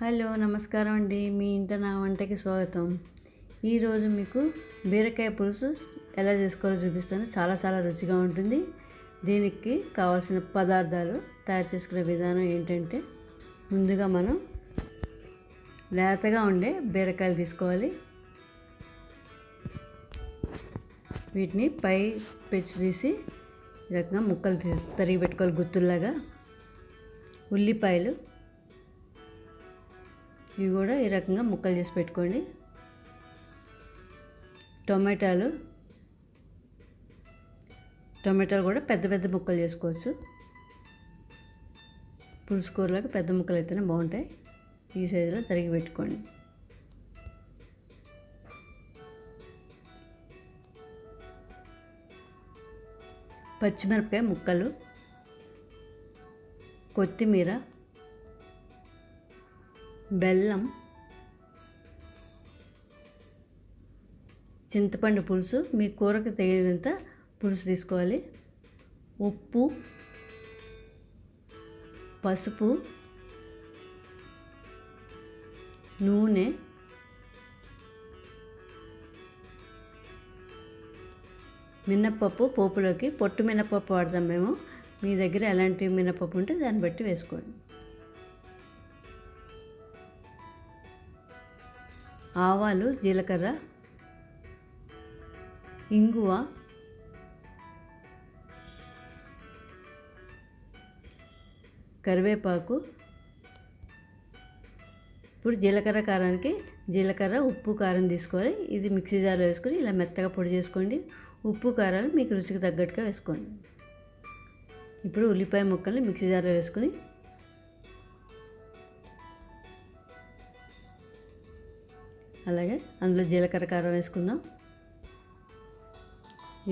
Hello నమస్కారం అండి. మీ ఇంట నా వంటకి స్వాగతం. ఈరోజు మీకు బీరకాయ పులుసు ఎలా చేసుకోవాలో చూపిస్తాను. చాలా రుచిగా ఉంటుంది. దీనికి కావాల్సిన పదార్థాలు తయారు చేసుకునే విధానం ఏంటంటే, ముందుగా మనం లేతగా ఉండే బీరకాయలు తీసుకోవాలి. వీటిని పై పెచ్చు తీసి ఈ రకంగా ముక్కలు తరిగి పెట్టుకోవాలి గుత్తుల్లాగా. ఉల్లిపాయలు ఇవి కూడా ఈ రకంగా ముక్కలు చేసి పెట్టుకోండి. టొమాటోలు కూడా పెద్ద పెద్ద ముక్కలు చేసుకోవచ్చు. పులుసు కూరలకు పెద్ద ముక్కలు అయితేనే బాగుంటాయి. ఈ సైజులో తరిగి పెట్టుకోండి. పచ్చిమిరపకాయ ముక్కలు, కొత్తిమీర, బెల్లం, చింతపండు పులుసు, మీ కూరకు తగినంత పులుసు తీసుకోవాలి. ఉప్పు, పసుపు, నూనె, మినప్పప్పు. పోపులోకి పొట్టు మినప్పప్పు వాడతాం మేము. మీ దగ్గర ఎలాంటి మినప్పప్పు ఉంటే దాన్ని బట్టి వేసుకోండి. ఆవాలు, జీలకర్ర, ఇంగువ, కరివేపాకు. ఇప్పుడు జీలకర్ర కారానికి జీలకర్ర, ఉప్పు, కారం తీసుకోవాలి. ఇది మిక్సీ జార్లో వేసుకొని ఇలా మెత్తగా పొడి చేసుకోండి. ఉప్పు కారాలు మీకు రుచికి తగ్గట్టుగా వేసుకోండి. ఇప్పుడు ఉల్లిపాయ ముక్కల్ని మిక్సీ జార్లో వేసుకొని అలాగే అందులో జీలకర్ర కారం వేసుకుందాం.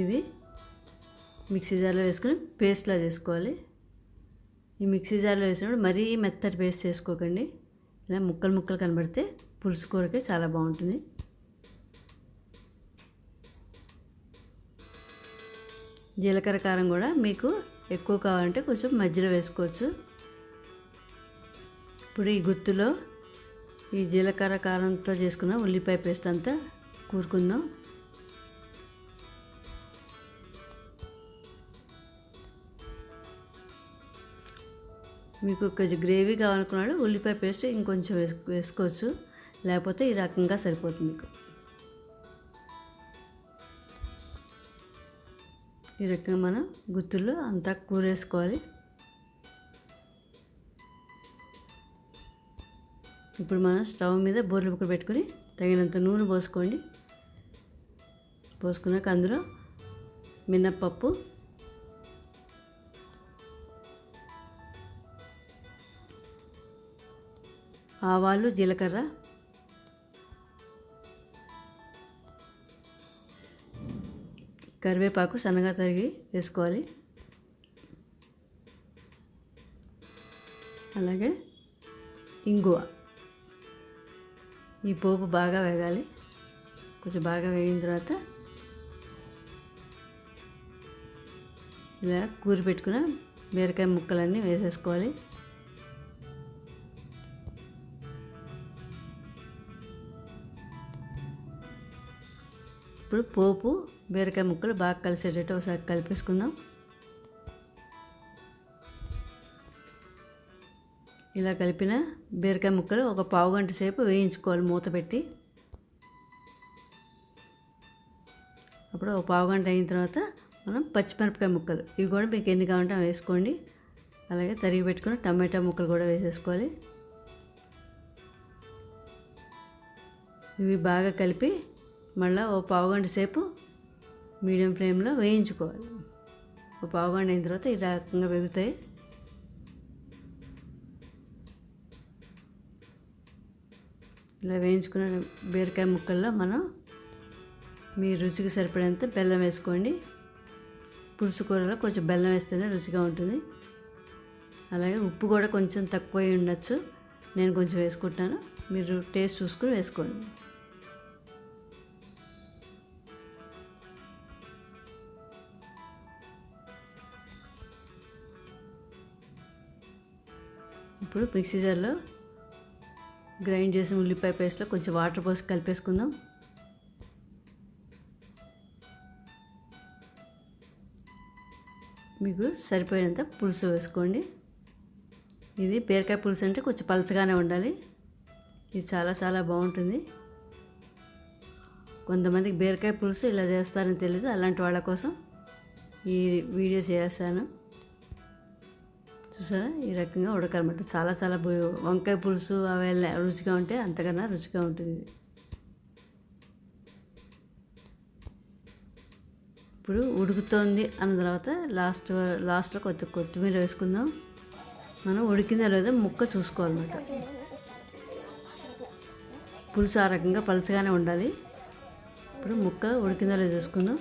ఇది మిక్సీ జార్లో వేసుకొని పేస్ట్లా చేసుకోవాలి. ఈ మిక్సీ జార్లో వేసినప్పుడు మరీ మెత్తటి పేస్ట్ చేసుకోకండి. ఇలా ముక్కలు కనబడితే పులుసు కూరకి చాలా బాగుంటుంది. జీలకర్ర కారం కూడా మీకు ఎక్కువ కావాలంటే కొంచెం మధ్యలో వేసుకోవచ్చు. ఇప్పుడు ఈ గుత్తులో ఈ జీలకర్ర కారంతో చేసుకున్న ఉల్లిపాయ పేస్ట్ అంతా కూరుకుందాం. మీకు కొంచెం గ్రేవీ కావాలనుకున్నాడు ఉల్లిపాయ పేస్ట్ ఇంకొంచెం వేసుకోవచ్చు. లేకపోతే ఈ రకంగా సరిపోతుంది మీకు. ఈ రకంగా మనం గుత్తుల్లో అంతా కూరేసుకోవాలి. ఇప్పుడు మనం స్టవ్ మీద బోర్లు బుక్కలు పెట్టుకుని తగినంత నూనె పోసుకోండి. పోసుకున్నాక అందులో మినప్పప్పు, ఆవాలు, జీలకర్ర, కరివేపాకు సన్నగా తరిగి వేసుకోవాలి. అలాగే ఇంగువ. ఈ పోపు బాగా వేగాలి. కొంచెం బాగా వేగిన తర్వాత ఇలా కూరి పెట్టుకున్న బీరకాయ ముక్కలన్నీ వేసేసుకోవాలి. ఇప్పుడు పోపు, బీరకాయ ముక్కలు బాగా కలిసేటట్టు ఒకసారి కలిపేసుకుందాం. ఇలా కలిపిన బీరకాయ ముక్కలు ఒక పావు గంట సేపు వేయించుకోవాలి మూత పెట్టి. అప్పుడు ఒక పావు గంట అయిన తర్వాత మనం పచ్చిమిరపకాయ ముక్కలు ఇవి కూడా మీకు ఎన్ని కావాలంటే వేసుకోండి. అలాగే తరిగి పెట్టుకుని టమాటా ముక్కలు కూడా వేసేసుకోవాలి. ఇవి బాగా కలిపి మళ్ళీ ఒక పావు గంట సేపు మీడియం ఫ్లేమ్లో వేయించుకోవాలి. ఒక పావు గంట అయిన తర్వాత ఈ రకంగా వేగుతాయి. ఇలా వేయించుకున్న బీరకాయ ముక్కల్లో మనం మీ రుచికి సరిపడేంత బెల్లం వేసుకోండి. పులుసు కూరలో కొంచెం బెల్లం వేస్తేనే రుచిగా ఉంటుంది. అలాగే ఉప్పు కూడా కొంచెం తక్కువ ఉండొచ్చు. నేను కొంచెం వేసుకుంటాను. మీరు టేస్ట్ చూసుకుని వేసుకోండి. ఇప్పుడు మిక్సీ జార్లో గ్రైండ్ చేసిన ఉల్లిపాయ పేస్ట్లో కొంచెం వాటర్ పోసి కలిపేసుకుందాం. మీకు సరిపోయినంత పులుసు వేసుకోండి. ఇది బీరకాయ పులుసు అంటే కొంచెం పలచగానే ఉండాలి. ఇది చాలా చాలా బాగుంటుంది. కొంతమందికి బీరకాయ పులుసు ఇలా చేస్తారని తెలియదు, అలాంటి వాళ్ళ కోసం ఈ వీడియో చేస్తాను. చూసారా, ఈ రకంగా ఉడకాలన్నమాట. చాలా చాలా వంకాయ పులుసు అవి రుచిగా ఉంటే అంతకన్నా రుచిగా ఉంటుంది. ఇప్పుడు ఉడుకుతోంది అన్న తర్వాత లాస్ట్లో కొత్తిమీర వేసుకుందాం. మనం ఉడికిందో లేదో ముక్క చూసుకోవాలన్నమాట. పులుసు ఆ రకంగా పలచగానే ఉండాలి. ఇప్పుడు ముక్క ఉడికిందో లేదో చూసుకుందాం.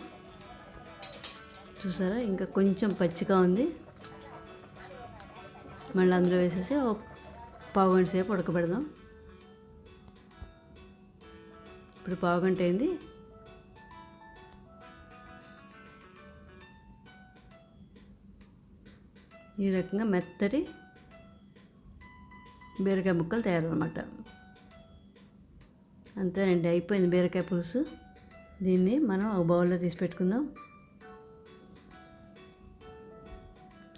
చూసారా, ఇంకా కొంచెం పచ్చిగా ఉంది. మళ్ళీ అందులో వేసేసి పావుగంట సేపు ఉడకబెడదాం. ఇప్పుడు పావుగంట అయింది. ఈ రకంగా మెత్తటి బీరకాయ ముక్కలు తయారన్నమాట. అంతేనండి, అయిపోయింది బీరకాయ పులుసు. దీన్ని మనం ఒక బౌల్లో తీసి పెట్టుకుందాం.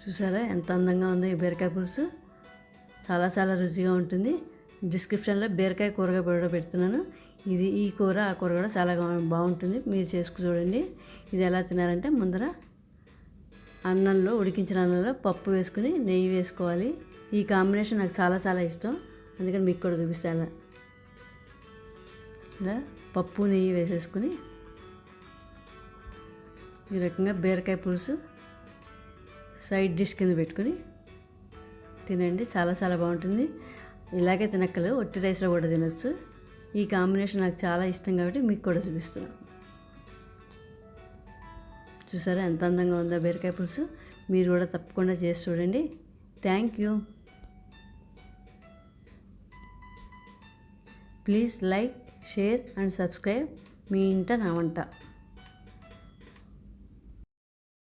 చూసారా ఎంత అందంగా ఉందో ఈ బీరకాయ పులుసు. చాలా చాలా రుచిగా ఉంటుంది. డిస్క్రిప్షన్లో బీరకాయ కూరగా కూడా పెడుతున్నాను. ఈ కూర ఆ కూర కూడా చాలా బాగుంటుంది. మీరు చేసుకు చూడండి. ఇది ఎలా తినాలంటే ముందర ఉడికించిన అన్నంలో పప్పు వేసుకుని నెయ్యి వేసుకోవాలి. ఈ కాంబినేషన్ నాకు చాలా చాలా ఇష్టం, అందుకని మీకు కూడా చూపిస్తాను. ఇలా పప్పు నెయ్యి వేసేసుకుని ఈ రకంగా బీరకాయ పులుసు సైడ్ డిష్ కింద పెట్టుకుని తినండి. చాలా చాలా బాగుంటుంది. ఇలాగే తినక్కలేదు, ఒట్టి రైస్లో కూడా తినచ్చు. ఈ కాంబినేషన్ నాకు చాలా ఇష్టం కాబట్టి మీకు కూడా చూపిస్తున్నాను. చూసారా ఎంత అందంగా ఉందో బీరకాయ పులుసు. మీరు కూడా తప్పకుండా చేసి చూడండి. Thank you. Please like, share and subscribe. మీ ఇంట నా వంట.